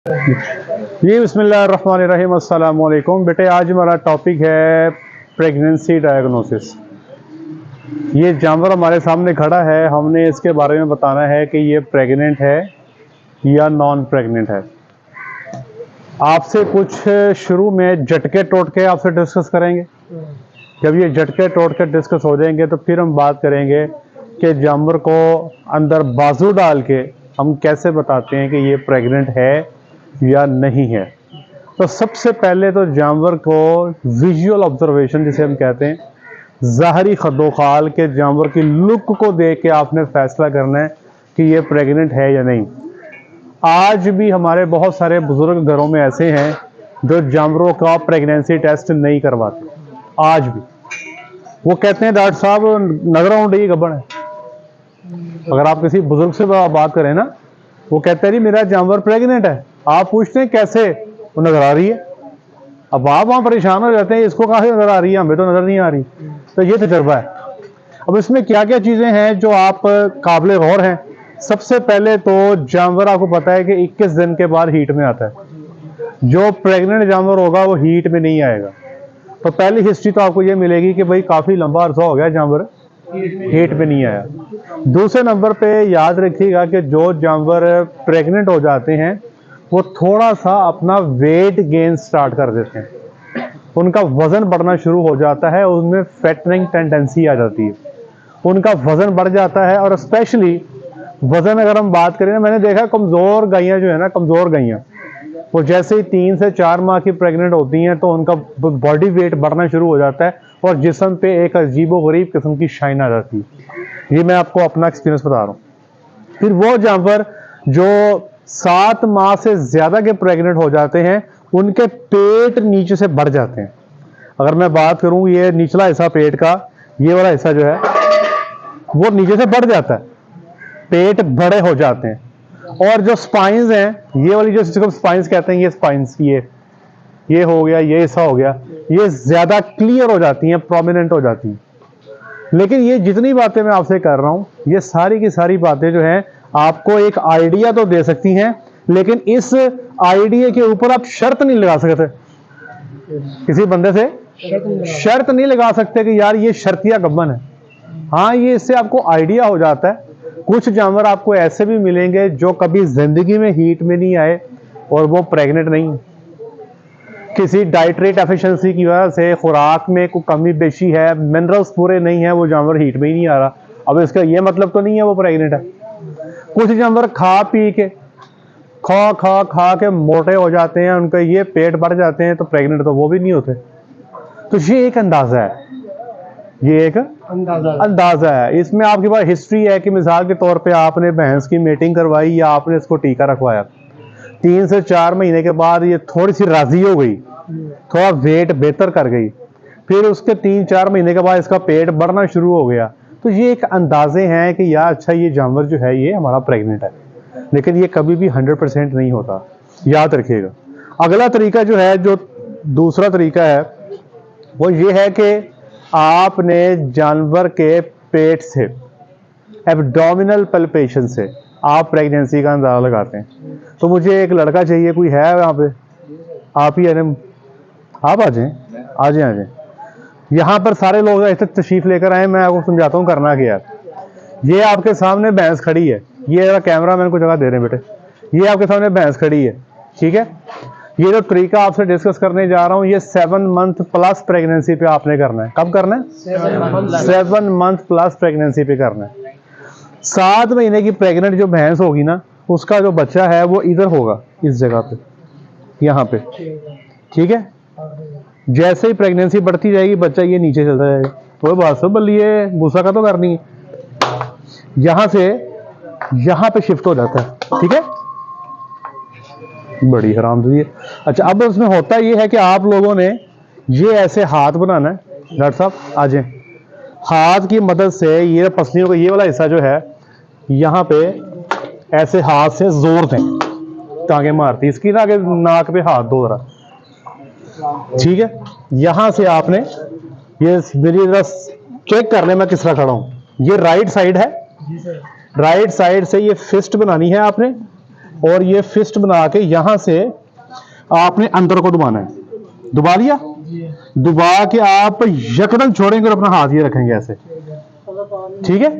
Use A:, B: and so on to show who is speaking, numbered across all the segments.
A: जी बिस्मिल्लाहिर्रहमानिर्रहीम, अस्सलाम वालेकुम। बेटे आज हमारा टॉपिक है प्रेगनेंसी डायग्नोसिस। ये जानवर हमारे सामने खड़ा है, हमने इसके बारे में बताना है कि ये प्रेग्नेंट है या नॉन प्रेग्नेंट है। आपसे कुछ शुरू में झटके टोटके आपसे डिस्कस करेंगे। जब ये झटके टोटके डिस्कस हो जाएंगे तो फिर हम बात करेंगे कि जानवर को अंदर बाजू डाल के हम कैसे बताते हैं कि ये प्रेग्नेंट है या नहीं है। तो सबसे पहले तो जानवर को विजुअल ऑब्जर्वेशन जिसे हम कहते हैं, ज़ाहरी खदोखाल के जानवर की लुक को देख के आपने फैसला करना है कि ये प्रेग्नेंट है या नहीं। आज भी हमारे बहुत सारे बुजुर्ग घरों में ऐसे हैं जो जानवरों का प्रेगनेंसी टेस्ट नहीं करवाते। आज भी वो कहते हैं डॉक्टर साहब नजर आउंड ये गबन है। अगर आप किसी बुजुर्ग से बात करें ना, वो कहते हैं जी मेरा जानवर प्रेग्नेंट है। आप पूछते हैं कैसे, वो नजर आ रही है। अब आप वहां परेशान हो जाते हैं, इसको कहां से नजर आ रही है, हमें तो नजर नहीं आ रही। तो ये तजर्बा है। अब इसमें क्या क्या चीजें हैं जो आप काबिल गौर हैं। सबसे पहले तो जानवर आपको पता है कि 21 दिन के बाद हीट में आता है। जो प्रेग्नेंट जानवर होगा वो हीट में नहीं आएगा। तो पहली हिस्ट्री तो आपको ये मिलेगी कि भाई काफी लंबा अरसा हो गया जानवर हीट में नहीं आया। दूसरे नंबर पे याद रखिएगा कि जो जानवर प्रेग्नेंट हो जाते हैं वो थोड़ा सा अपना वेट गेन स्टार्ट कर देते हैं, उनका वजन बढ़ना शुरू हो जाता है, उनमें फैटनिंग टेंडेंसी आ जाती है, उनका वजन बढ़ जाता है। और स्पेशली वजन अगर हम बात करें ना, मैंने देखा कमजोर गायें जो है ना, कमजोर गायें वो जैसे ही 3 से 4 माह की प्रेग्नेंट होती हैं तो उनका बॉडी वेट बढ़ना शुरू हो जाता है और जिस्म पे एक अजीबोगरीब किस्म की शाइन आ जाती है। ये मैं आपको अपना एक्सपीरियंस बता रहा हूँ। फिर वो जानवर जो 7 माह से ज्यादा के प्रेग्नेंट हो जाते हैं उनके पेट नीचे से बढ़ जाते हैं। अगर मैं बात करूं ये निचला हिस्सा पेट का, ये वाला हिस्सा जो है वो नीचे से बढ़ जाता है, पेट बड़े हो जाते हैं। और जो स्पाइंस हैं, ये वाली जो जिसको स्पाइंस कहते हैं, ये स्पाइंस ये हो गया, ये हिस्सा हो गया, ये ज्यादा क्लियर हो जाती हैं, प्रोमिनेंट हो जाती हैं। लेकिन ये जितनी बातें मैं आपसे कर रहा हूं, ये सारी की सारी बातें जो हैं आपको एक आइडिया तो दे सकती हैं, लेकिन इस आइडिया के ऊपर आप शर्त नहीं लगा सकते। किसी बंदे से शर्त नहीं लगा सकते कि यार ये शर्तिया गब्बन है। हाँ, ये इससे आपको आइडिया हो जाता है। कुछ जानवर आपको ऐसे भी मिलेंगे जो कभी जिंदगी में हीट में नहीं आए और वो प्रेग्नेंट नहीं, किसी डाइट्री डेफिशिएंसी की वजह से खुराक में कोई कमी बेशी है, मिनरल्स पूरे नहीं है, वो जानवर हीट में ही नहीं आ रहा। अब इसका ये मतलब तो नहीं है वो प्रेग्नेंट है। कुछ जानवर खा पी के खा के मोटे हो जाते हैं, उनका ये पेट बढ़ जाते हैं, तो प्रेग्नेंट तो वो भी नहीं होते। तो ये एक अंदाजा है, ये एक अंदाजा है। इसमें आपके पास हिस्ट्री है कि मिसाल के तौर पे आपने भैंस की मीटिंग करवाई या आपने इसको टीका रखवाया, 3 से 4 महीने के बाद ये थोड़ी सी राजी हो गई, थोड़ा वेट बेहतर कर गई, फिर उसके 3-4 महीने के बाद इसका पेट बढ़ना शुरू हो गया। तो ये एक अंदाजे हैं कि यार अच्छा ये जानवर जो है ये हमारा प्रेग्नेंट है। लेकिन ये कभी भी 100% नहीं होता, याद रखिएगा। अगला तरीका जो है, जो दूसरा तरीका है, वो ये है कि आपने जानवर के पेट से, एब्डोमिनल पल्पेशन से आप प्रेगनेंसी का अंदाजा लगाते हैं। तो मुझे एक लड़का चाहिए, कोई है यहाँ पे? आप ही है, आप आ जाए। यहाँ पर सारे लोग ऐसे तशरीफ लेकर आए, मैं आपको समझाता हूँ करना क्या है। ये आपके सामने भैंस खड़ी है, ये जरा कैमरा मैन को जगह दे रहे हैं बेटे, ये आपके सामने भैंस खड़ी है, ठीक है। ये जो तरीका आपसे डिस्कस करने जा रहा हूँ, ये 7 मंथ प्लस प्रेगनेंसी पे आपने करना है। कब करना है? 7 मंथ प्लस प्रेगनेंसी पे करना है। 7 महीने की प्रेग्नेंट जो भैंस होगी ना, उसका जो बच्चा है वो इधर होगा, इस जगह पे, यहाँ पे, ठीक है। जैसे ही प्रेगनेंसी बढ़ती जाएगी बच्चा ये नीचे चलता जाएगा। वो बात सब बल्लिए भूसा का तो करनी है, यहां से यहां पे शिफ्ट हो जाता है, ठीक है। बड़ी हरामदीदी है। अच्छा, अब उसमें होता ये है कि आप लोगों ने ये ऐसे हाथ बनाना है। डॉक्टर साहब आ जाए, हाथ की मदद से ये पसलियों का ये वाला हिस्सा जो है यहाँ पे ऐसे हाथ से जोर दें, टांगे मारती इसकी ना, नाक पे हाथ दो रहा, ठीक है। यहां से आपने ये मेरी चेक कर ले मैं किस तरह खड़ा हूं। ये राइट साइड है, राइट साइड से ये फिस्ट बनानी है आपने, और ये फिस्ट बना के यहां से आपने अंदर को दबाना है। दबा लिया, दबा के आप यकदम छोड़ेंगे और अपना हाथ ये रखेंगे ऐसे, ठीक है।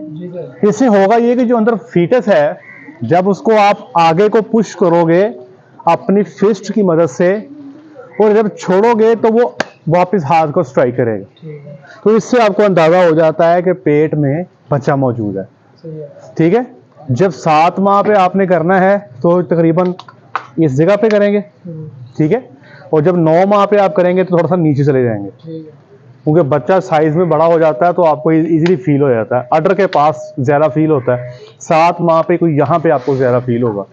A: इससे होगा ये कि जो अंदर फीटस है, जब उसको आप आगे को पुश करोगे अपनी फिस्ट की मदद से और जब छोड़ोगे तो वो वापस हाथ को स्ट्राइक करेगा। तो इससे आपको अंदाजा हो जाता है कि पेट में बच्चा मौजूद है, ठीक है। जब 7 माह पे आपने करना है तो तकरीबन इस जगह पे करेंगे, ठीक है। और जब 9 माह पे आप करेंगे तो थोड़ा सा नीचे चले जाएंगे, क्योंकि बच्चा साइज में बड़ा हो जाता है तो आपको इजीली फील हो जाता है। अडर के पास ज्यादा फील होता है, 7 माह पे कोई यहाँ पे आपको ज्यादा फील होगा।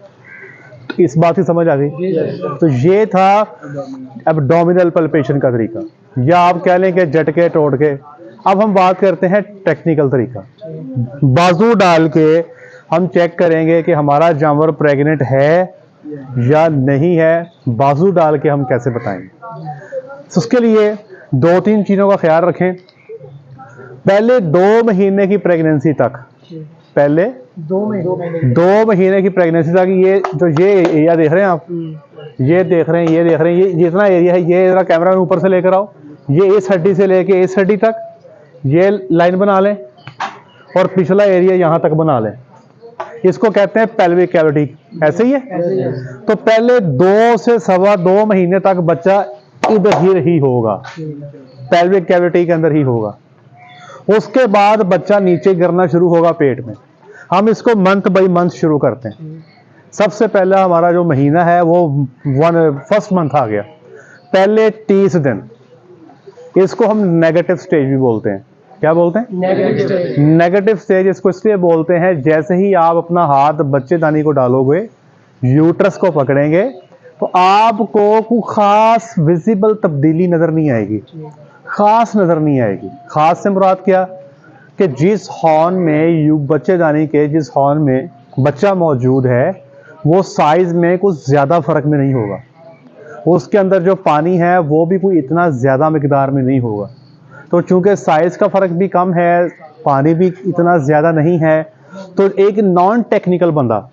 A: इस बात की समझ आ गई। तो ये था एब्डोमिनल पल्पेशन का तरीका, या आप कह लें कि झटके टोड़ के। अब हम बात करते हैं टेक्निकल तरीका। बाजू डाल के हम चेक करेंगे कि हमारा जानवर प्रेग्नेंट है या नहीं है। बाजू डाल के हम कैसे बताएंगे? उसके लिए 2-3 चीजों का ख्याल रखें। पहले 2 महीने की प्रेगनेंसी तक, पहले 2 महीने की प्रेगनेंसी तक, ये जो ये एरिया देख रहे हैं आप, ये देख रहे हैं, ये देख रहे हैं, ये जितना एरिया है, ये जरा कैमरा में ऊपर से लेकर आओ, ये इस हड्डी से लेके इस हड्डी तक ये लाइन बना लें और पिछला एरिया यहां तक बना लें। इसको कहते हैं पेल्विक कैविटी। ऐसे ही है। तो पहले 2 से 2.25 महीने तक बच्चा इधर ही होगा, पेल्विक कैविटी के अंदर ही होगा। उसके बाद बच्चा नीचे गिरना शुरू होगा पेट में। हम इसको मंथ बाय मंथ शुरू करते हैं। सबसे पहला हमारा जो महीना है वो फर्स्ट मंथ आ गया, पहले 30 दिन। इसको हम नेगेटिव स्टेज भी बोलते हैं। क्या बोलते हैं? Negative stage. इसको इसलिए बोलते हैं, जैसे ही आप अपना हाथ बच्चेदानी को डालोगे, यूट्रस को पकड़ेंगे, तो आपको कोई खास विजिबल तब्दीली नजर नहीं आएगी, खास नजर नहीं आएगी। खास से मुराद क्या कि जिस हॉर्न में बच्चेदानी के जिस हॉर्न में बच्चा मौजूद है वो साइज में कुछ ज्यादा फर्क में नहीं होगा। उसके अंदर जो पानी है वो भी कोई इतना ज्यादा मिकदार में नहीं होगा। तो चूंकि साइज का फर्क भी कम है, पानी भी इतना ज्यादा नहीं है, तो एक नॉन टेक्निकल बंदा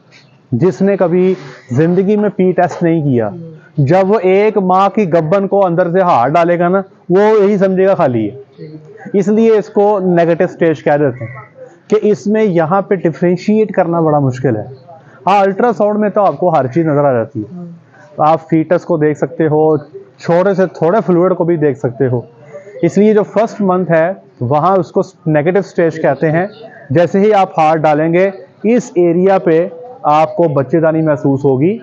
A: जिसने कभी जिंदगी में पी टेस्ट नहीं किया, जब वो 1 माह की गब्बन को अंदर से हाथ डालेगा ना, वो यही समझेगा खाली है। इसलिए इसको नेगेटिव स्टेज कह देते हैं कि इसमें यहाँ पे डिफ्रेंशिएट करना बड़ा मुश्किल है। हाँ, अल्ट्रासाउंड में तो आपको हर चीज नजर आ जाती है। आप फीटस को देख सकते हो, छोटे से थोड़े फ्लूइड को भी देख सकते हो। इसलिए जो फर्स्ट मंथ है वहां उसको नेगेटिव स्टेज कहते हैं। जैसे ही आप हाथ डालेंगे, इस एरिया पे आपको बच्चेदानी महसूस होगी,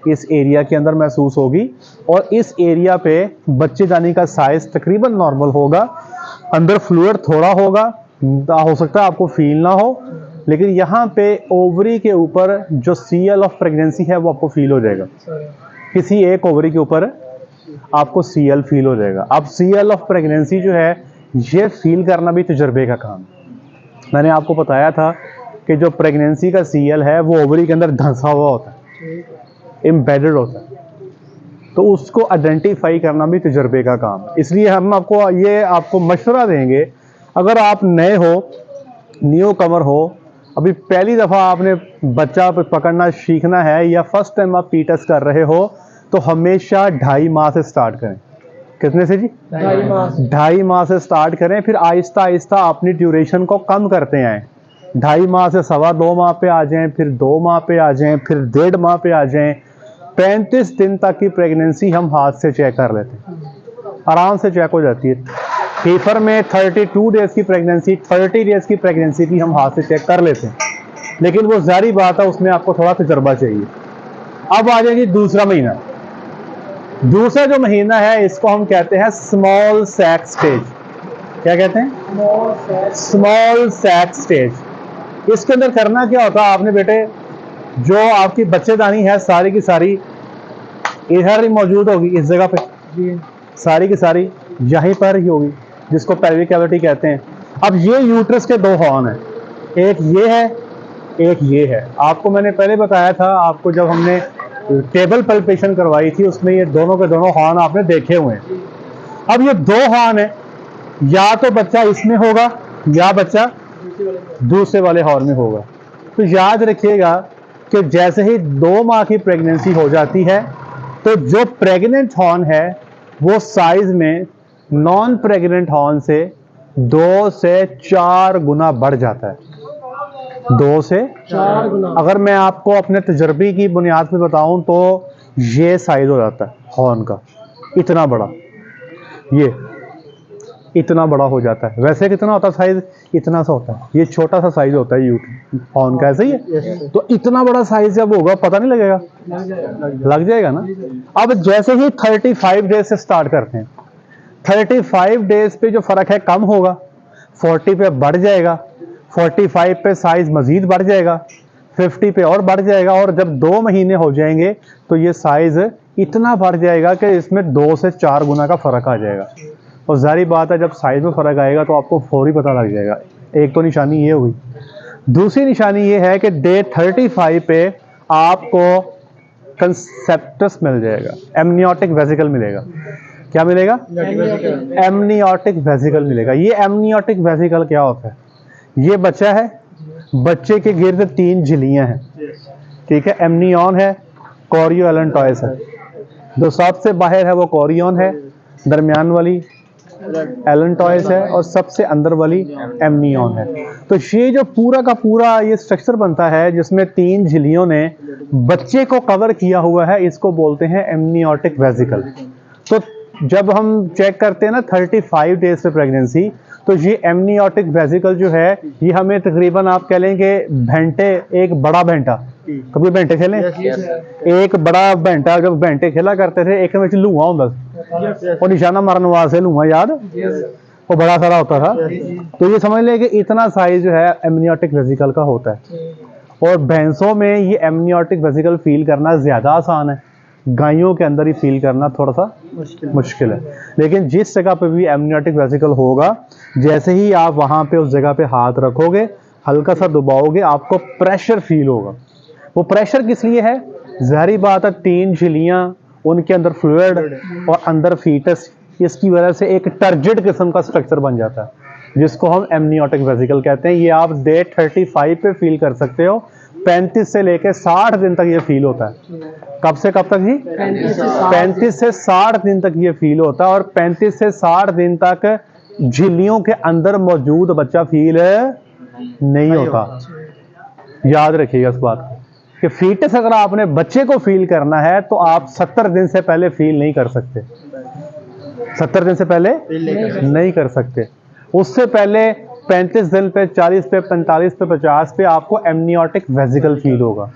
A: इस एरिया के अंदर महसूस होगी, और इस एरिया पे बच्चेदानी का साइज तकरीबन नॉर्मल होगा। अंदर फ्लूइड थोड़ा होगा, हो सकता है आपको फील ना हो, लेकिन यहाँ पे ओवरी के ऊपर जो सीएल ऑफ प्रेगनेंसी है वो आपको फील हो जाएगा। किसी एक ओवरी के ऊपर आपको सीएल फील हो जाएगा। अब सीएल ऑफ प्रेगनेंसी जो है, ये फील करना भी तजुर्बे का काम। मैंने आपको बताया था कि जो प्रेगनेंसी का सीएल है वो ओवरी के अंदर धंसा हुआ होता है, एम्बेडेड होता है, तो उसको आइडेंटिफाई करना भी तजुर्बे का काम है। इसलिए हम आपको मशवरा देंगे, अगर आप नए हो, न्यू कमर हो, अभी पहली दफ़ा आपने बच्चा पकड़ना सीखना है, या फर्स्ट टाइम आप पीटस कर रहे हो, तो हमेशा 2.5 माह से स्टार्ट करें। कितने से जी? 2.5 माह से स्टार्ट करें, फिर आहिस्ता आहिस्ता अपनी ड्यूरेशन को कम करते आएँ। 2.5 माह से 2.25 माह पे आ जाएं, फिर 2 माह पे आ जाएं, फिर 1.5 माह पे आ जाएं। 35 दिन तक की प्रेगनेंसी हम हाथ से चेक कर लेते हैं, आराम से चेक हो जाती है। हीफर में 32 डेज की प्रेगनेंसी, 30 डेज की प्रेगनेंसी भी हम हाथ से चेक कर लेते हैं, लेकिन वो जारी बात है, उसमें आपको थोड़ा तजर्बा चाहिए। अब आ जाएगी दूसरा महीना। दूसरा जो महीना है इसको हम कहते हैं स्मॉल सैक स्टेज। क्या कहते हैं? Small sac stage. इसके अंदर करना क्या होता है, आपने बेटे जो आपकी बच्चेदानी है सारी की सारी इधर ही मौजूद होगी, इस जगह पे सारी की सारी यहीं पर ही होगी, जिसको पेल्विक कैविटी कहते हैं। अब ये यूट्रस के 2 हॉर्न हैं, एक ये है, एक ये है। आपको मैंने पहले बताया था, आपको जब हमने टेबल पल्पेशन करवाई थी, उसमें ये दोनों के दोनों हॉर्न आपने देखे हुए हैं। अब ये 2 हॉर्न है, या तो बच्चा इसमें होगा या बच्चा दूसरे वाले हॉर्न में होगा। तो याद रखिएगा कि जैसे ही 2 माह की प्रेगनेंसी हो जाती है तो जो प्रेग्नेंट हॉर्न है वो साइज में नॉन प्रेग्नेंट हॉर्न से 2 से 4 गुना बढ़ जाता है। 2 से 4 गुना। अगर मैं आपको अपने तजर्बे की बुनियाद पे बताऊं तो ये साइज हो जाता है हॉर्न का, इतना बड़ा, ये इतना बड़ा हो जाता है। वैसे कितना होता है साइज? इतना सा होता है, ये छोटा सा साइज होता है हॉर्न का, ऐसे ही है। तो इतना बड़ा साइज जब होगा पता नहीं लगेगा, लग जाएगा ना। अब जैसे ही 35 डेज से स्टार्ट करते हैं, 35 डेज पे जो फर्क है कम होगा, 40 पे बढ़ जाएगा, 45 पे साइज मजीद बढ़ जाएगा, 50 पे और बढ़ जाएगा, और जब 2 महीने हो जाएंगे तो ये साइज इतना बढ़ जाएगा कि इसमें 2 से 4 गुना का फर्क आ जाएगा। और जारी बात है जब साइज में फर्क आएगा तो आपको फौरी पता लग जाएगा। एक तो निशानी ये हुई। दूसरी निशानी ये है कि डे 35 पे आपको कंसेप्टस मिल जाएगा, एमनियोटिक वेसिकल मिलेगा। क्या मिलेगा? एमनियोटिक वेसिकल मिलेगा। ये एमनियोटिक वेसिकल क्या होता है? ये बच्चा है, बच्चे के गिर्द 3 झिल्लियां हैं, ठीक है। एमनियन है, कोरियोलेंटॉयस है। जो सबसे बाहर है वो कोरियन है, दरमियान वाली एलेंटॉयस है, और सबसे अंदर वाली एमनियन है। तो ये जो पूरा का पूरा ये स्ट्रक्चर बनता है जिसमें 3 झिल्लियों ने बच्चे को कवर किया हुआ है, इसको बोलते हैं एमनियोटिक वेसिकल। तो जब हम चेक करते हैं ना 35 डेज पे प्रेगनेंसी, तो ये एमनियोटिक वेसिकल जो है ये हमें तकरीबन आप कह लेंगे भेंटे, एक बड़ा भेंटा, कभी भेंटे खेलें? एक बड़ा भेंटा, जब भेंटे खेला करते थे एक में लुआ होता और निशाना मारने वास्ते लुआ, याद वो बड़ा सारा होता था। तो ये समझ लें कि इतना साइज जो है एमनियोटिक वेसिकल का होता है। और भैंसों में ये एमनियोटिक वेसिकल फील करना ज्यादा आसान है, गायों के अंदर ही फील करना थोड़ा सा मुश्किल है। लेकिन जिस जगह पे भी एमनियोटिक वेसिकल होगा, जैसे ही आप वहां पे उस जगह पे हाथ रखोगे, हल्का सा दबाओगे, आपको प्रेशर फील होगा। वो प्रेशर किस लिए है? जाहिर बात है 3 झिल्लियां, उनके अंदर फ्लूइड और अंदर फीटस, इसकी वजह से एक टर्जिड किस्म का स्ट्रक्चर बन जाता है जिसको हम एमनियोटिक वेसिकल कहते हैं। ये आप डे 35 पे फील कर सकते हो। 35 से लेके 60 दिन तक ये फील होता है। कब से कब तक जी? 35 से 60 दिन तक ये फील होता है। और 35 से 60 दिन तक झिल्लियों के अंदर मौजूद बच्चा फील नहीं होता। याद रखिएगा इस बात को कि फीटस अगर आपने बच्चे को फील करना है तो आप 70 दिन से पहले फील नहीं कर सकते। 70 दिन से पहले नहीं कर सकते। उससे पहले 35 दिन पे, 40 पे, 45 पे, 50 पे आपको एमनियोटिक वेसिकल फील होगा।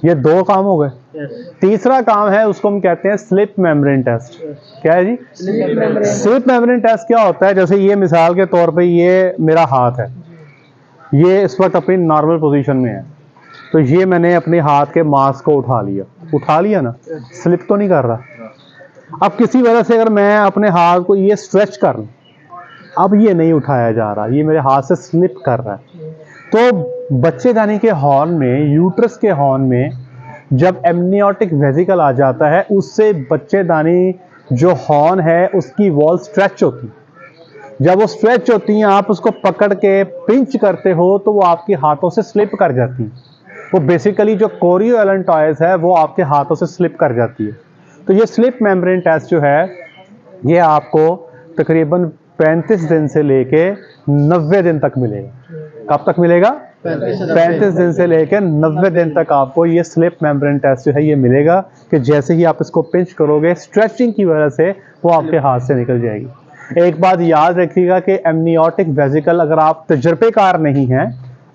A: ये 2 काम हो गए। तीसरा काम है, उसको हम कहते हैं स्लिप मेम्ब्रेन टेस्ट। क्या है जी? स्लिप मेम्ब्रेन टेस्ट क्या होता है? जैसे ये मिसाल के तौर पे ये मेरा हाथ है, ये इस वक्त अपनी नॉर्मल पोजीशन में है, तो ये मैंने अपने हाथ के मांस को उठा लिया ना, स्लिप तो नहीं कर रहा। अब किसी वजह से अगर मैं अपने हाथ को ये स्ट्रेच कर लूं, अब ये नहीं उठाया जा रहा, ये मेरे हाथ से स्लिप कर रहा है। तो बच्चेदानी के हॉर्न में, यूट्रस के हॉर्न में जब एमनियोटिक वेसिकल आ जाता है, उससे बच्चेदानी जो हॉर्न है उसकी वॉल स्ट्रेच होती है। जब वो स्ट्रेच होती हैं, आप उसको पकड़ के पिंच करते हो तो वो आपके हाथों से स्लिप कर जाती है। वो बेसिकली जो कोरियोलेंटॉयस है वो आपके हाथों से स्लिप कर जाती है। तो ये स्लिप मेम्ब्रेन टेस्ट जो है ये आपको तकरीबन 35 दिन से लेके 90 दिन तक मिलेगा। कब तक मिलेगा? 35 दिन से लेकर 90 दिन तक आपको ये स्लिप मेम्ब्रेन टेस्ट जो है ये मिलेगा कि जैसे ही आप इसको पिंच करोगे, स्ट्रेचिंग की वजह से वो आपके हाथ से निकल जाएगी। एक बात याद रखिएगा कि एमनियोटिक वेसिकल, अगर आप तजर्बेकार नहीं हैं,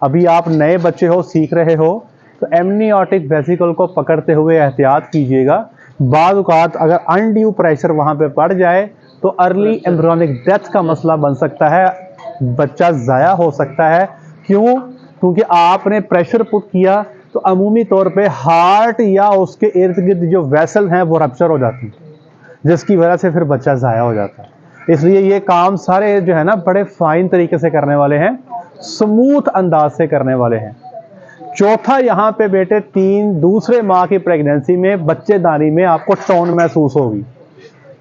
A: अभी आप नए बच्चे हो, सीख रहे हो, तो एमनियोटिक वेसिकल को पकड़ते हुए एहतियात कीजिएगा। बाद औक़ात अगर अनड्यू प्रेशर वहाँ पे पड़ जाए तो अर्ली एम्ब्रियोनिक डेथ का मसला बन सकता है, बच्चा ज़ाया हो सकता है। क्यों? क्योंकि आपने प्रेशर पुट किया तो अमूमी तौर पे हार्ट या उसके इर्द गिर्द जो वेसल हैं वो रप्चर हो जाती है, जिसकी वजह से फिर बच्चा ज़ाया हो जाता है। इसलिए ये काम सारे जो है ना बड़े फाइन तरीके से करने वाले हैं, स्मूथ अंदाज से करने वाले हैं। चौथा, यहाँ पे बेटे दूसरे माह की प्रेगनेंसी में बच्चेदानी में आपको टोन महसूस होगी।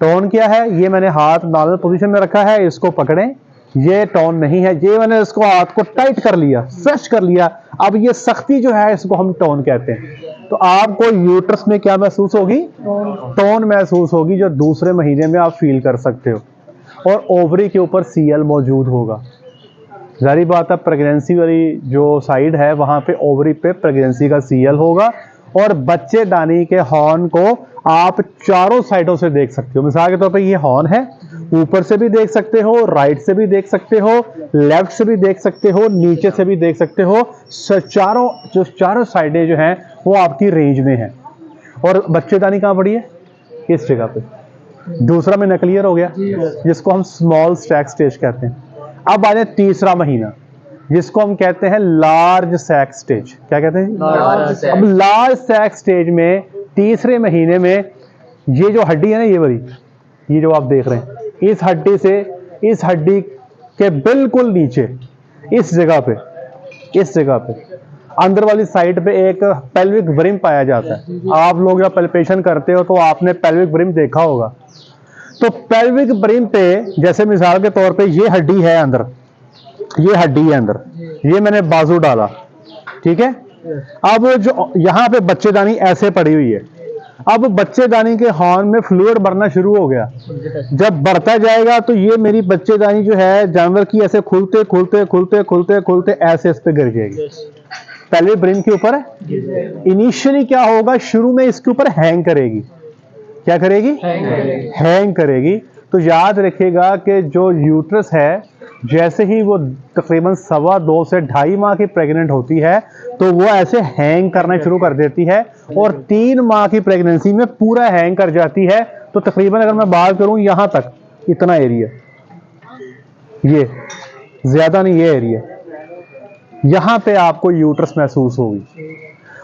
A: टोन क्या है? ये मैंने हाथ नॉर्मल पोजीशन में रखा है, इसको पकड़ें, ये टोन नहीं है, ये मैंने इसको हाथ को टाइट कर लिया, स्ट्रेच कर लिया, अब ये सख्ती जो है इसको हम टोन कहते हैं। तो आपको यूट्रस में क्या महसूस होगी? टोन महसूस होगी, जो दूसरे महीने में आप फील कर सकते हो। और ओवरी के ऊपर सीएल मौजूद होगा। जारी बात है, प्रेगनेंसी वाली जो साइड है वहां पे ओवरी पे प्रेगनेंसी का सीएल होगा। और बच्चेदानी के हॉर्न को आप चारों साइडों से देख सकते हो। मिसाल के तौर पे ये हॉर्न है, ऊपर से भी देख सकते हो, राइट से भी देख सकते हो, लेफ्ट से भी देख सकते हो, नीचे से भी देख सकते हो। चारों साइडें जो हैं वो आपकी रेंज में है। और बच्चेदानी कहाँ पड़ी है? इस जगह पे। दूसरा महीना क्लियर हो गया, जिसको हम स्मॉल सैक स्टेज कहते हैं। अब आ जाए तीसरा महीना, जिसको हम कहते हैं लार्ज सैक स्टेज। क्या कहते हैं? अब लार्ज सैक स्टेज में तीसरे महीने में ये जो हड्डी है ना, ये वाली, ये जो आप देख रहे हैं, इस हड्डी से इस हड्डी के बिल्कुल नीचे इस जगह पे अंदर वाली साइड पे एक पेल्विक ब्रिम पाया जाता है। आप लोग जब पैल्पेशन करते हो तो आपने पेल्विक ब्रिम देखा होगा। तो पेल्विक ब्रिम पे, जैसे मिसाल के तौर पे ये हड्डी है अंदर, ये हड्डी है अंदर, ये मैंने बाजू डाला, ठीक है। अब जो यहाँ पे बच्चेदानी ऐसे पड़ी हुई है, अब बच्चेदानी के हॉर्न में फ्लूइड बढ़ना शुरू हो गया। जब बढ़ता जाएगा तो ये मेरी बच्चेदानी जो है जानवर की ऐसे खुलते खुलते खुलते खुलते खुलते ऐसे इस पे गिर जाएगी। पहले ब्रेन के ऊपर इनिशियली क्या होगा, शुरू में इसके ऊपर हैंग करेगी। क्या करेगी? हैंग करेगी। तो याद रखिएगा कि जो यूट्रस है, जैसे ही वो तकरीबन 2.25 से 2.5 माह की प्रेग्नेंट होती है तो वो ऐसे हैंग करना शुरू कर देती है, और 3 माह की प्रेगनेंसी में पूरा हैंग कर जाती है। तो तकरीबन अगर मैं बात करूं यहां तक, इतना एरिया, ये ज्यादा नहीं, ये एरिया, यहां पे आपको यूट्रस महसूस होगी।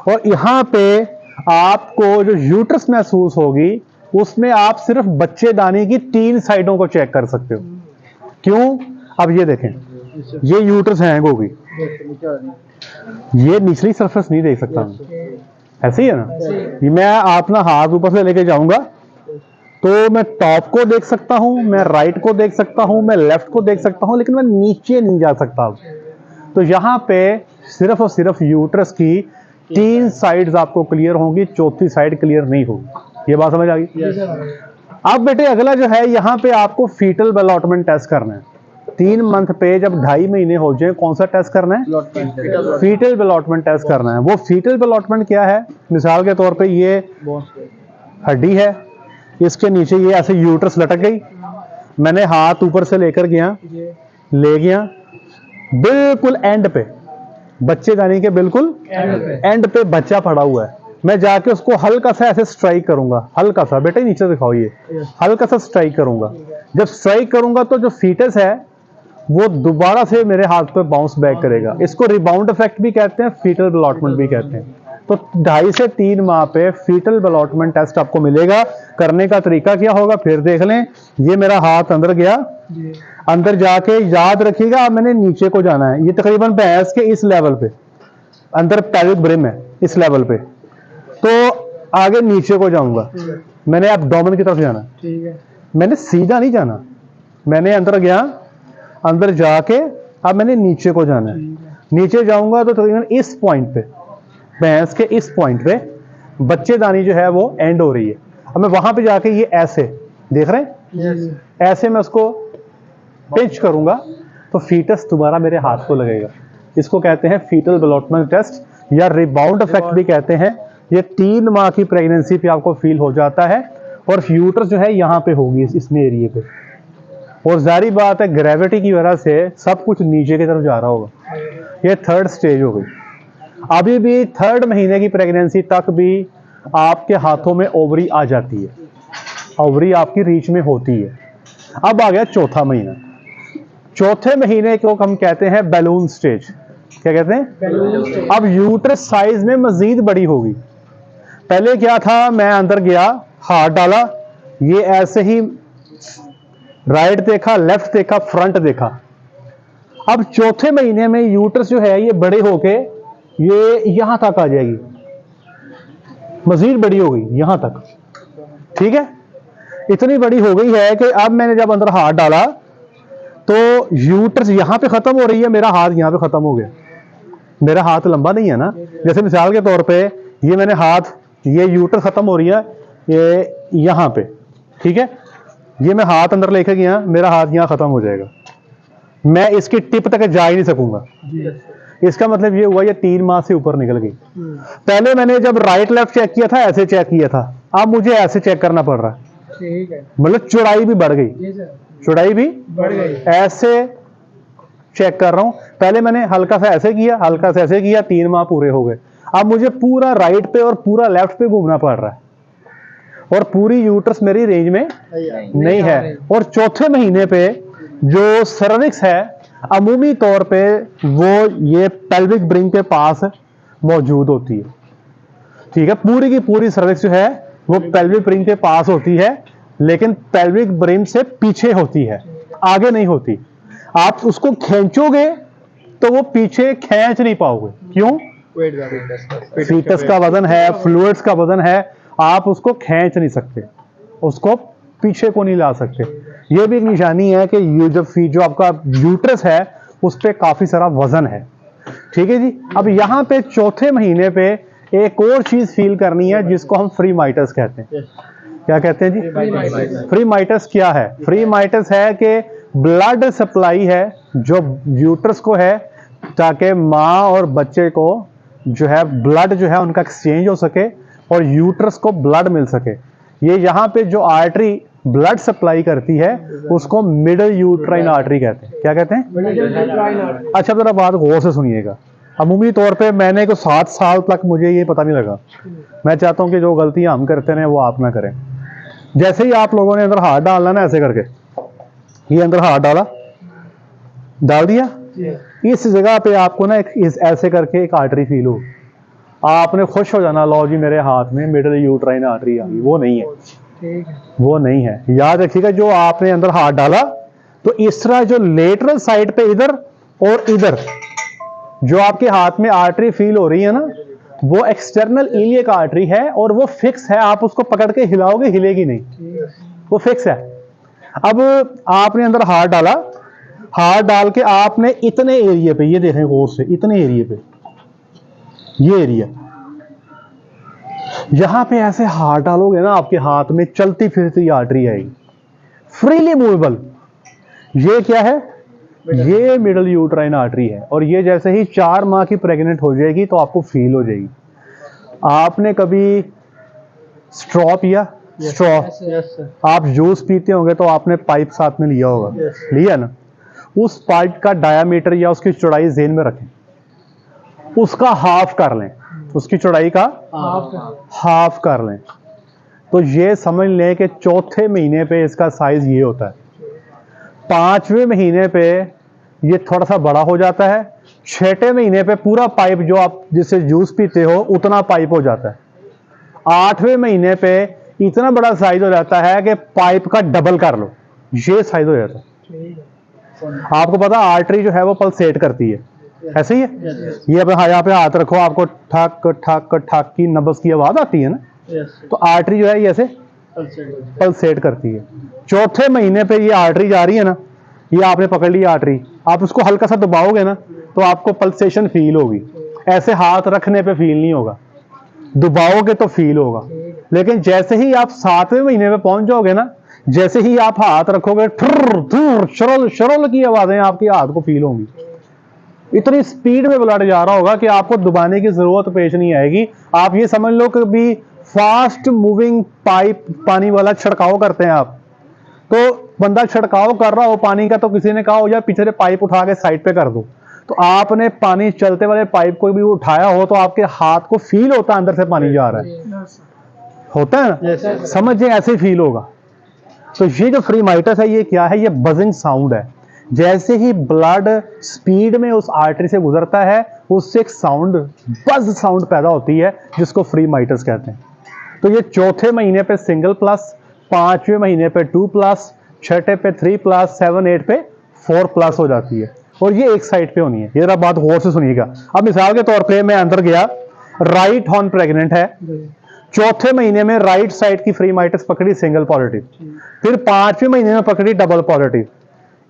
A: और यहां पे आपको जो यूट्रस महसूस होगी उसमें आप सिर्फ बच्चेदानी की 3 साइडों को चेक कर सकते हो। क्यों? अब ये देखें, ये यूट्रस हैंग होगी, ये निचली सरफेस नहीं देख सकता मैं, ऐसे ही है ना। ये मैं अपना हाथ ऊपर से लेके जाऊंगा तो मैं टॉप को देख सकता हूं, मैं राइट को देख सकता हूं, मैं लेफ्ट को देख सकता हूं, लेकिन मैं नीचे नहीं जा सकता। तो यहां पे सिर्फ और सिर्फ यूट्रस की 3 साइड्स आपको क्लियर होंगी, चौथी साइड क्लियर नहीं होगी। ये बात समझ आ गई? अब बेटे अगला जो है, यहां पे आपको फीटल डेवलपमेंट टेस्ट करना है। 3 मंथ पे जब 2.5 महीने हो जाए, कौन सा टेस्ट करना है? फीटल डेवलपमेंट टेस्ट करना है। वो फीटल डेवलपमेंट क्या है? मिसाल के तौर पे ये हड्डी है, इसके नीचे ये ऐसे यूट्रस लटक गई, मैंने हाथ ऊपर से लेकर गया, ले गया बिल्कुल एंड पे, बच्चेदानी के बिल्कुल एंड पे बच्चा पड़ा हुआ है। मैं जाके उसको हल्का सा ऐसे स्ट्राइक करूंगा, हल्का सा, बेटे नीचे दिखाओ, ये हल्का सा स्ट्राइक करूंगा। जब स्ट्राइक करूंगा तो जो फीटस है वो दोबारा से मेरे हाथ पे बाउंस बैक करेगा। इसको रिबाउंड इफेक्ट भी कहते हैं, फीटल डेवलपमेंट भी कहते हैं। तो 2.5 से 3 माह पे फीटल डेवलपमेंट टेस्ट आपको मिलेगा। करने का तरीका क्या होगा फिर देख लें। ये मेरा हाथ अंदर गया, अंदर जाके याद रखिएगा मैंने नीचे को जाना है। ये तकरीबन भैंस के इस लेवल पे, अंदर पेल्विक ब्रिम है इस लेवल पे, तो आगे नीचे को जाऊंगा, मैंने एब्डोमेन की तरफ जाना, मैंने सीधा नहीं जाना, मैंने अंदर गया, अंदर जाके अब मैंने नीचे को जाना है। नीचे जाऊंगा तो तकरीबन इस पॉइंट पे, भैंस के इस पॉइंट पे बच्चेदानी जो है वो एंड हो रही है। अब मैं वहां पे जाके ये ऐसे देख रहे हैं, ऐसे मैं उसको पिंच करूंगा तो फीटस दोबारा मेरे हाथ को लगेगा। इसको कहते हैं फीटल डेवलपमेंट टेस्ट या रिबाउंड इफेक्ट भी कहते हैं। ये 3 माह की प्रेगनेंसी पे आपको फील हो जाता है, और यूट्रस जो है यहाँ पे होगी इस एरिए पे। और जारी बात है ग्रेविटी की वजह से सब कुछ नीचे की तरफ जा रहा होगा। ये 3rd स्टेज हो गई। अभी भी 3rd महीने की प्रेगनेंसी तक भी आपके हाथों में ओवरी आ जाती है, ओवरी आपकी रीच में होती है। अब आ गया 4था महीना। 4थे महीने को हम कहते हैं बैलून स्टेज। क्या कहते हैं? अब यूट्रस साइज में मजीद बड़ी होगी। पहले क्या था, मैं अंदर गया, हाथ डाला, ये ऐसे ही राइट देखा, लेफ्ट देखा, फ्रंट देखा। अब 4थे महीने में यूट्रस जो है ये बड़े होके ये यहां तक आ जाएगी, मजीद बड़ी हो गई यहां तक। ठीक है, इतनी बड़ी हो गई है कि अब मैंने जब अंदर हाथ डाला तो यूट्रस यहाँ पे खत्म हो रही है, मेरा हाथ यहाँ पे खत्म हो गया, मेरा हाथ लंबा नहीं है ना। जैसे मिसाल के तौर पे ये मैंने हाथ, ये यूट्रस खत्म हो रही है ये यहाँ पे, ठीक है, ये मैं हाथ अंदर लेके गया, मेरा हाथ यहाँ खत्म हो जाएगा, मैं इसकी टिप तक जा ही नहीं सकूंगा। इसका मतलब ये हुआ ये 3 माह से ऊपर निकल गई। पहले मैंने जब राइट लेफ्ट चेक किया था ऐसे चेक किया था, अब मुझे ऐसे चेक करना पड़ रहा है।
B: ठीक है,
A: मतलब चौड़ाई भी बढ़ गई, चौड़ाई भी
B: बढ़ गई।
A: ऐसे चेक कर रहा हूं, पहले मैंने हल्का सा ऐसे किया, हल्का सा ऐसे किया, 3 माह पूरे हो गए। अब मुझे पूरा राइट पे और पूरा लेफ्ट पे घूमना पड़ रहा है और पूरी यूट्रस मेरी रेंज में नहीं है। और चौथे महीने पे जो सर्विक्स है अमूमी तौर पे वो ये पेल्विक ब्रिंग के पास मौजूद होती है, ठीक है, पूरी की पूरी सर्विक्स जो है वो पेल्विक ब्रिंग के पास होती है, लेकिन पेल्विक ब्रिंग से पीछे होती है, आगे नहीं होती। आप उसको खींचोगे तो वो पीछे खींच नहीं पाओगे, क्यों? फीटस का वजन है, फ्लूइड्स का वजन है, आप उसको खींच नहीं सकते, उसको पीछे को नहीं ला सकते। ये भी एक निशानी है कि जो आपका यूट्रस है उस पर काफी सारा वजन है, ठीक है जी। अब यहाँ पे चौथे महीने पे एक और चीज फील करनी है जिसको हम फ्री माइटस कहते हैं। क्या कहते हैं जी? फ्री माइटस क्या है? फ्री माइटस है कि ब्लड सप्लाई है जो यूट्रस को है, ताकि माँ और बच्चे को जो है ब्लड जो है उनका एक्सचेंज हो सके और यूट्रस को ब्लड मिल सके। ये यहाँ पे जो आर्टरी ब्लड सप्लाई करती है उसको मिडल यूट्राइन आर्टरी कहते हैं। क्या कहते हैं? अच्छा जरा बात गौर से सुनिएगा। अमूमी तौर पे मैंने को 7 साल तक मुझे ये पता नहीं लगा। मैं चाहता हूँ कि जो गलतियां हम करते हैं वो आप ना करें। जैसे ही आप लोगों ने अंदर हाथ डालना ना, ऐसे करके ये अंदर हाथ डाल दिया, इस जगह पे आपको ना ऐसे करके एक आर्टरी फील हो, आपने खुश हो जाना, लो जी मेरे हाथ में मिडल यूट्राइन आर्टरी आ गई। वो नहीं है, वो नहीं है। याद रखिएगा, जो आपने अंदर हाथ डाला तो इस तरह जो लेटरल साइड पे इधर और इधर जो आपके हाथ में आर्टरी फील हो रही है ना, वो एक्सटर्नल इलियक आर्टरी है और वो फिक्स है। आप उसको पकड़ के हिलाओगे हिलेगी नहीं, वो फिक्स है। अब आपने अंदर हाथ डाला, हाथ डाल के आपने इतने एरिया पे, ये देखें गौर से, इतने एरिया पे, ये एरिया, यहां पे ऐसे हाथ डालोगे ना, आपके हाथ में चलती फिरती आर्टरी आएगी, फ्रीली मूवेबल। ये क्या है? ये मिडल यूट्राइन आर्टरी है। और ये जैसे ही 4 माह की प्रेग्नेंट हो जाएगी तो आपको फील हो जाएगी। आपने कभी स्ट्रॉ पिया? स्ट्रॉ, आप जूस पीते होंगे तो आपने पाइप साथ में लिया होगा, लिया ना? उस पाइप का डायामीटर या उसकी चौड़ाई ज़हन में रखें, उसका हाफ कर लें, उसकी चौड़ाई का हाफ कर लें, तो ये समझ लें कि चौथे महीने पे इसका साइज ये होता है। 5वें महीने पे ये थोड़ा सा बड़ा हो जाता है। 6ठे महीने पे पूरा पाइप जो आप जिससे जूस पीते हो उतना पाइप हो जाता है। 8वें महीने पे इतना बड़ा साइज हो जाता है कि पाइप का डबल कर लो, ये साइज हो जाता है। आपको पता आर्टरी जो है वो पल्सेट करती है, ऐसे ही है। ये अब यहाँ पे हाथ रखो, आपको ठक ठक ठक की नब्ज की आवाज आती है ना, तो आर्टरी जो है ये ऐसे पल्सेट करती है। चौथे महीने पे ये आर्टरी जा रही है ना, ये आपने पकड़ ली आर्टरी, आप उसको हल्का सा दबाओगे ना तो आपको पल्सेशन फील होगी। ऐसे हाथ रखने पे फील नहीं होगा, दबाओगे तो फील होगा। लेकिन जैसे ही आप 7वें महीने पे पहुंच जाओगे ना, जैसे ही आप हाथ रखोगे, ठुर ठुर शरोल शरोल की आवाजें आपके हाथ को फील होंगी। इतनी स्पीड में ब्लड जा रहा होगा कि आपको दबाने की जरूरत पेश नहीं आएगी। आप ये समझ लो कि भी फास्ट मूविंग पाइप पानी वाला छिड़काव करते हैं आप, तो बंदा छिड़काव कर रहा हो पानी का, तो किसी ने कहा हो यार पीछे से पाइप उठा के साइड पे कर दो, तो आपने पानी चलते वाले पाइप को भी उठाया हो तो आपके हाथ को फील होता है अंदर से पानी जा रहा है, होता है ना? समझिए ऐसे फील होगा। तो ये जो फ्री माइटस है ये क्या है? ये बजिंग साउंड है। जैसे ही ब्लड स्पीड में उस आर्टरी से गुजरता है उससे एक साउंड, बज साउंड पैदा होती है जिसको फ्री माइटस कहते हैं। तो ये चौथे महीने पे सिंगल प्लस, 5वें महीने पे 2 प्लस, 6ठे पे 3 प्लस, 7, 8 पे 4 प्लस हो जाती है। और ये एक साइड पे होनी है। ये बात गौर से सुनिएगा। अब मिसाल के तौर पे मैं अंदर गया, राइट हॉर्न प्रेग्नेंट है, चौथे महीने में राइट साइड की फ्री माइटस पकड़ी सिंगल पॉजिटिव, फिर 5वें महीने में पकड़ी डबल पॉजिटिव,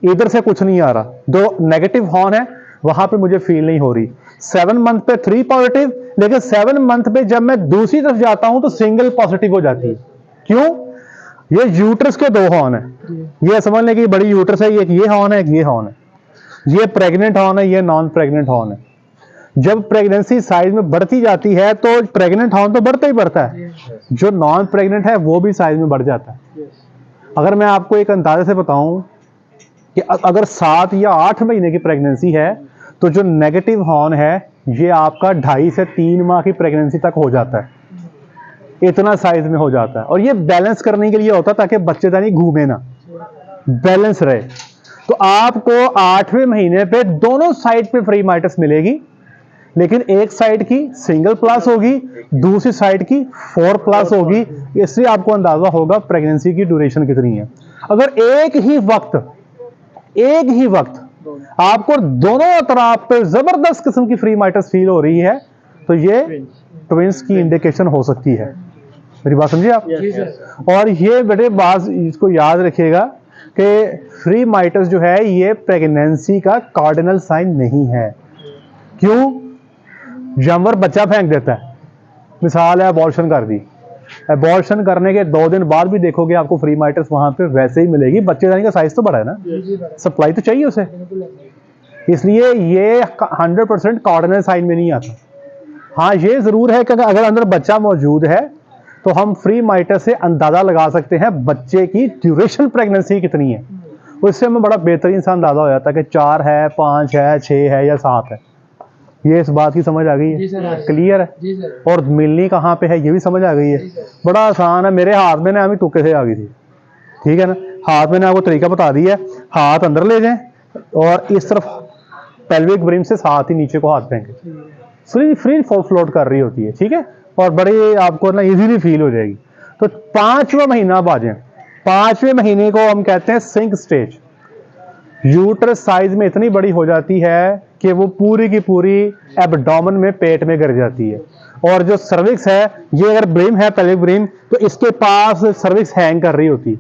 A: इधर से कुछ नहीं आ रहा, जो नेगेटिव हॉर्न है वहां पे मुझे फील नहीं हो रही। 7 मंथ पे 3 पॉजिटिव, लेकिन 7 मंथ पे जब मैं दूसरी तरफ जाता हूं तो सिंगल पॉजिटिव हो जाती है। क्यों? ये यूट्रस के 2 हॉर्न है, ये समझ लें कि बड़ी यूट्रस है, एक ये हॉर्न है, एक ये हॉर्न है, ये प्रेग्नेंट हॉर्न है, ये नॉन प्रेग्नेंट हॉर्न है। जब प्रेगनेंसी साइज में बढ़ती जाती है तो प्रेग्नेंट हॉर्न तो बढ़ता ही बढ़ता है, जो नॉन प्रेग्नेंट है वो भी साइज में बढ़ जाता है। अगर मैं आपको एक अंदाजे से बताऊं कि अगर 7 या 8 महीने की प्रेगनेंसी है तो जो नेगेटिव हॉर्न है ये आपका 2.5 से 3 माह की प्रेगनेंसी तक हो जाता है, इतना साइज में हो जाता है। और ये बैलेंस करने के लिए होता है ताकि बच्चेदानी घूमे ना, बैलेंस रहे। तो आपको 8वें महीने पे दोनों साइड पे फ्री माइटस मिलेगी, लेकिन एक साइड की सिंगल प्लस होगी, दूसरी साइड की 4 प्लस होगी। इससे आपको अंदाजा होगा प्रेगनेंसी की ड्यूरेशन कितनी है। अगर एक ही वक्त आपको दोनों तरफ पे जबरदस्त किस्म की फ्री माइटस फील हो रही है तो ये ट्विंस की इंडिकेशन हो सकती है। मेरी बात समझिए आप? और ये बेटे बात इसको याद रखिएगा कि फ्री माइटस जो है ये प्रेगनेंसी का कार्डिनल साइन नहीं है। क्यों? जानवर बच्चा फेंक देता है, मिसाल है अबॉर्शन कर दी, अबॉर्शन करने के 2 दिन बाद भी देखोगे आपको फ्री माइटस वहां पे वैसे ही मिलेगी। बच्चेदानी का साइज तो बड़ा है ना, सप्लाई तो चाहिए उसे, इसलिए ये 100% कार्डिनल साइन में नहीं आता। हाँ ये जरूर है कि अगर अंदर बच्चा मौजूद है तो हम फ्री माइटस से अंदाजा लगा सकते हैं बच्चे की ड्यूरेशन प्रेगनेंसी कितनी है, उससे हमें बड़ा बेहतरीन सा अंदाजा हो जाता है कि 4 है, 5 है, 6 है या 7 है। ये इस बात की समझ आ गई है? क्लियर है? और मिलनी कहाँ पे है ये भी समझ आ गई है? बड़ा आसान है, मेरे हाथ में ना अभी तुक्के से आ गई थी, ठीक है ना। हाथ में आपको तरीका बता दिया, हाथ अंदर ले जाएं और इस तरफ पेल्विक ब्रिम से साथ ही नीचे को हाथ फेंके, फ्री फ्लोट कर रही होती है, ठीक है। और बड़ी आपको ना इजीली फील हो जाएगी। तो 5वां महीना बाजें, 5वें महीने को हम कहते हैं सिंक स्टेज। यूट्रस साइज में इतनी बड़ी हो जाती है कि वो पूरी की पूरी एब्डोमेन में, पेट में गिर जाती है। और जो सर्विक्स है, ये अगर ब्रिम है पेल्विक ब्रिम, तो इसके पास सर्विक्स हैंग कर रही होती है।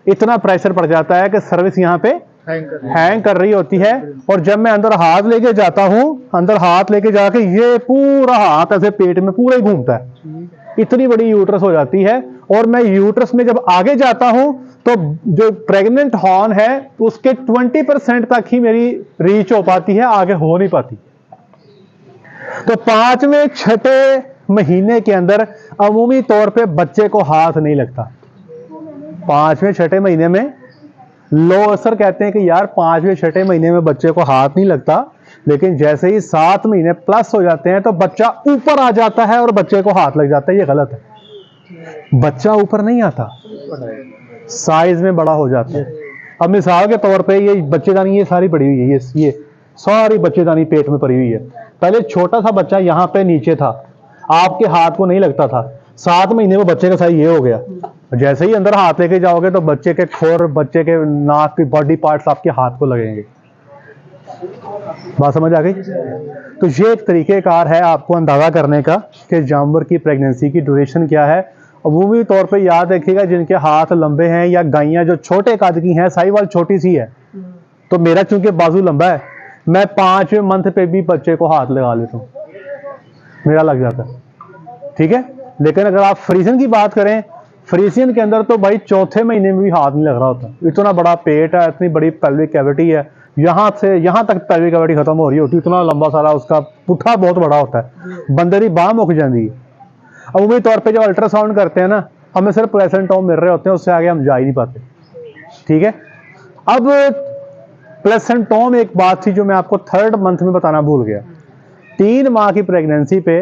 A: इतना प्रेशर पड़ जाता है कि सर्विक्स यहाँ पे हैंग कर रही होती है। और जब मैं अंदर हाथ लेके जाता हूं, अंदर हाथ लेके जाके ये पूरा हाथ ऐसे पेट में पूरा ही घूमता है, इतनी बड़ी यूट्रस हो जाती है। और मैं यूट्रस में जब आगे जाता हूं तो जो प्रेग्नेंट हॉर्न है उसके 20% तक ही मेरी रीच हो पाती है, आगे हो नहीं पाती। तो 5वें 6ठे महीने के अंदर अमूमी तौर पे बच्चे को हाथ नहीं लगता। 5वें 6ठे महीने में लो असर कहते हैं कि यार 5वें 6ठे महीने में बच्चे को हाथ नहीं लगता, लेकिन जैसे ही 7 महीने प्लस हो जाते हैं तो बच्चा ऊपर आ जाता है और बच्चे को हाथ लग जाता है। ये गलत है, बच्चा ऊपर नहीं आता, साइज में बड़ा हो जाता है। अब मिसाल के तौर पे ये बच्चेदानी ये सारी पड़ी हुई है, ये सारी बच्चेदानी पेट में पड़ी हुई है। पहले छोटा सा बच्चा यहाँ पे नीचे था, आपके हाथ को नहीं लगता था। 7 महीने में बच्चे का साइज ये हो गया। जैसे ही अंदर हाथ लेके जाओगे तो बच्चे के खोर, बच्चे के नाक की बॉडी पार्ट्स आपके हाथ को लगेंगे। बात समझ आ गई? तो ये एक तरीकेकार है आपको अंदाजा करने का कि जानवर की प्रेगनेंसी की ड्यूरेशन क्या है। अमूमी तौर पे याद रखिएगा, जिनके हाथ लंबे हैं या गायें जो छोटे कद की हैं, साहिवाल छोटी सी है, तो मेरा चूंकि बाजू लंबा है, मैं 5वें मंथ पे भी बच्चे को हाथ लगा लेता हूँ, मेरा लग जाता है, ठीक है। लेकिन अगर आप फ्रीजियन की बात करें, फ्रीजियन के अंदर तो भाई 4थे महीने में भी हाथ नहीं लग रहा होता। इतना बड़ा पेट है, इतनी बड़ी पेल्विक कैविटी है, यहाँ से यहाँ तक पेल्विक कैविटी खत्म हो रही होती, इतना लंबा सारा उसका पुट्ठा बहुत बड़ा होता है, बंदे की बाह मुक जाती है। अमूमी तौर पे जब अल्ट्रासाउंड करते हैं ना, हमें सिर्फ प्लेसेंटोम मिल रहे होते हैं, उससे आगे हम जा ही नहीं पाते, ठीक है। अब प्लेसेंटोम एक बात थी जो मैं आपको 3rd मंथ में बताना भूल गया। 3 माह की प्रेगनेंसी पे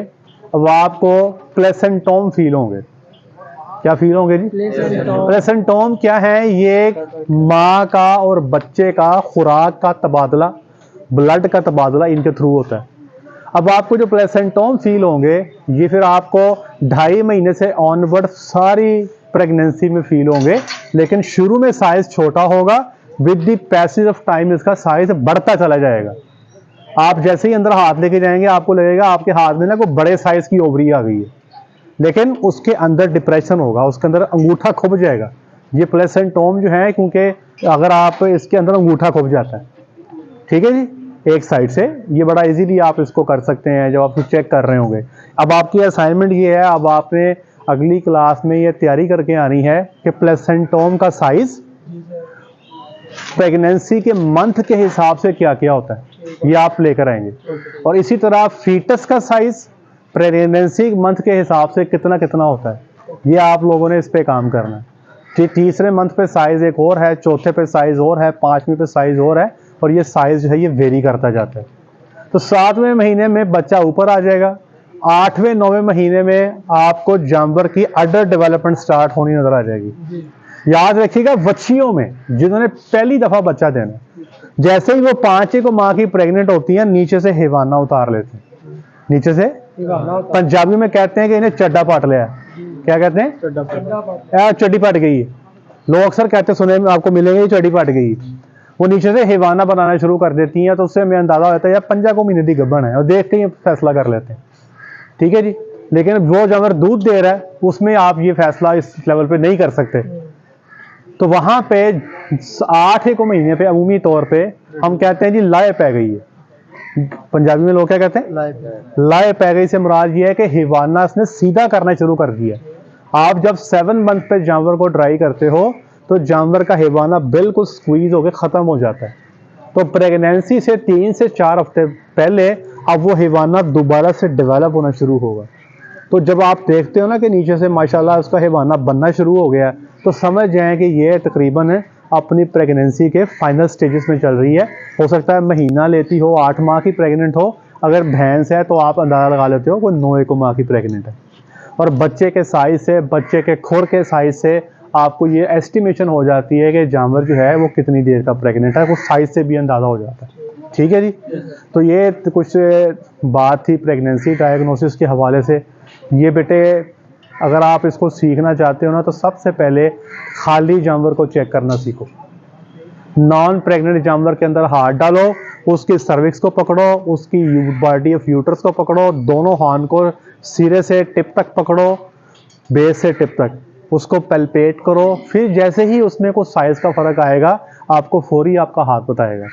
A: अब आपको प्लेसेंटोम फील होंगे। क्या फील होंगे जी? प्लेसेंटोम क्या है? ये माँ का और बच्चे का खुराक का तबादला, ब्लड का तबादला इनके थ्रू होता है। अब आपको जो प्लेसेंटोम फील होंगे ये फिर आपको 2.5 महीने से ऑनवर्ड सारी प्रेगनेंसी में फील होंगे, लेकिन शुरू में साइज छोटा होगा, with the passage of time इसका साइज बढ़ता चला जाएगा। आप जैसे ही अंदर हाथ लेके जाएंगे आपको लगेगा आपके हाथ में ना कोई बड़े साइज की ओवरी आ गई है, लेकिन उसके अंदर डिप्रेशन होगा, उसके अंदर अंगूठा खुब जाएगा। ये प्लेसेंटोम जो है, क्योंकि अगर आप इसके अंदर अंगूठा खुप जाता है, ठीक है जी, एक साइड से, ये बड़ा इजीली आप इसको कर सकते हैं जब आप चेक कर रहे होंगे। अब आपकी असाइनमेंट ये है, अब आपने अगली क्लास में ये तैयारी करके आनी है कि प्लेसेंटोम का साइज प्रेगनेंसी के मंथ के हिसाब से क्या क्या होता है, ये आप लेकर आएंगे। और इसी तरह फीटस का साइज प्रेगनेंसी मंथ के हिसाब से कितना कितना होता है, ये आप लोगों ने इस पे काम करना है। तीसरे मंथ पे साइज एक और है, चौथे पे साइज और है, पांचवें पे साइज और है, और ये साइज जो है ये वेरी करता जाता है। तो 7वें महीने में बच्चा ऊपर आ जाएगा, 8वें 9वें महीने में आपको जानवर की अडल्ट डेवलपमेंट स्टार्ट होनी नजर आ जाएगी। याद रखिएगा, बच्चियों में जिन्होंने पहली दफा बच्चा देना, जैसे ही वो 5 को माँ की प्रेग्नेंट होती है, नीचे से हिवाना उतार लेते हैं, नीचे से पंजाबी में कहते हैं कि इन्हें चड्डा पाट लिया। क्या कहते हैं? चड्डी पाट गई है। लोग अक्सर कहते सुने में आपको मिलेंगे चड्डी पाट गई। वो नीचे से हिवाना बनाना शुरू कर देती हैं, तो उससे हमें अंदाजा होता है यार 5 को महीने की गब्बन है, और देख के ही फैसला कर लेते हैं, ठीक है जी। लेकिन वो जानवर दूध दे रहा है, उसमें आप ये फैसला इस लेवल पे नहीं कर सकते। तो वहां पे 8 को महीने पे अमूमी तौर पे हम कहते हैं जी लाए पै गई है। पंजाबी में लोग क्या कहते हैं? लाए पै गई से मुराद ये है कि हिवाना ने सीधा करना शुरू कर दिया। आप जब 7 मंथ पे जानवर को ड्राई करते हो तो जानवर का हिवाना बिल्कुल स्क्वीज होकर खत्म हो जाता है। तो प्रेगनेंसी से 3 से 4 हफ्ते पहले अब वो हिवाना दोबारा से डेवलप होना शुरू होगा। तो जब आप देखते हो ना कि नीचे से माशाल्लाह उसका हिवाना बनना शुरू हो गया, तो समझ जाएं कि ये तकरीबन अपनी प्रेगनेंसी के फाइनल स्टेजेस में चल रही है। हो सकता है महीना लेती हो, 8 माह की प्रेग्नेंट हो, अगर भैंस है तो आप अंदाजा लगा लेते हो कोई 9 माह की प्रेग्नेंट है। और बच्चे के साइज से, बच्चे के खुर के साइज से आपको ये एस्टिमेशन हो जाती है कि जानवर जो है वो कितनी देर का प्रेग्नेंट है, कुछ साइज से भी अंदाजा हो जाता है, ठीक है जी। तो ये कुछ बात थी प्रेगनेंसी डायग्नोसिस के हवाले से। ये बेटे अगर आप इसको सीखना चाहते हो ना, तो सबसे पहले खाली जानवर को चेक करना सीखो। नॉन प्रेग्नेंट जानवर के अंदर हाथ डालो, उसकी सर्विक्स को पकड़ो, उसकी बॉडी ऑफ यूट्रस को पकड़ो, दोनों हाथ को सिरे से टिप तक पकड़ो, बेस से टिप तक उसको पैल्पेट करो। फिर जैसे ही उसमें कुछ साइज का फर्क आएगा, आपको फौरी आपका हाथ बताएगा।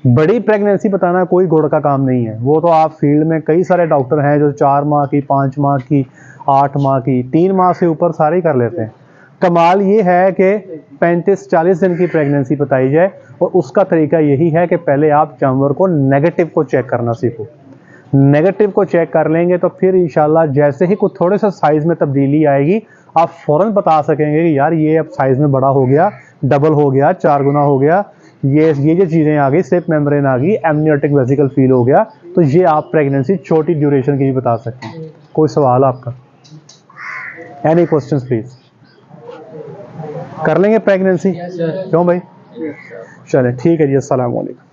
A: बड़ी प्रेगनेंसी बताना कोई गुड़ का काम नहीं है, वो तो आप फील्ड में कई सारे डॉक्टर हैं जो 4 माह की, 5 माह की, 8 माह की, 3 माह से ऊपर सारे ही कर लेते हैं। कमाल ये है कि 35-40 दिन की प्रेगनेंसी बताई जाए, और उसका तरीका यही है कि पहले आप जानवर को नेगेटिव को चेक करना सीखो। नेगेटिव को चेक कर लेंगे तो फिर इंशाल्लाह जैसे ही कुछ थोड़े से साइज में तब्दीली आएगी, आप फौरन बता सकेंगे कि यार ये अब साइज में बड़ा हो गया, डबल हो गया, 4 गुना हो गया, ये जो चीज़ें आ गई, स्लिप मेम्ब्रेन आ गई, एमनियोटिक वेसिकल फील हो गया। तो ये आप प्रेगनेंसी छोटी ड्यूरेशन की भी बता सकते हैं। कोई सवाल आपका? Any questions please? कर लेंगे प्रेगनेंसी? क्यों भाई? चलें ठीक है जी, अस्सलाम वालेकुम।